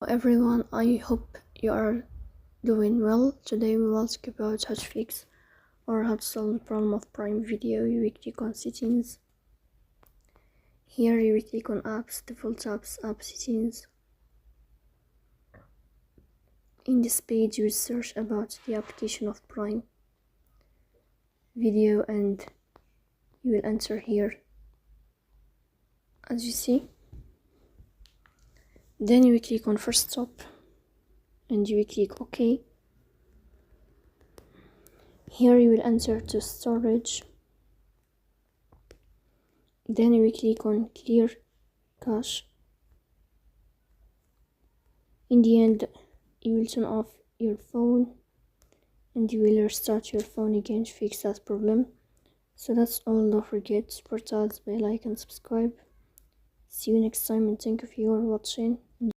Everyone, I hope you are doing well. Today we will talk about how to fix or how to solve the problem of Prime Video. You will click on settings. Here you will click on apps, default apps, app settings. In this page you will search about the application of Prime Video and you will enter here, as you see. Then you will click on first stop and you will click OK. Here you will enter to storage. Then you will click on clear cache. In the end, you will turn off your phone and you will restart your phone again to fix that problem. So that's all. Don't forget to support us by like and subscribe. See you next time and thank you for watching.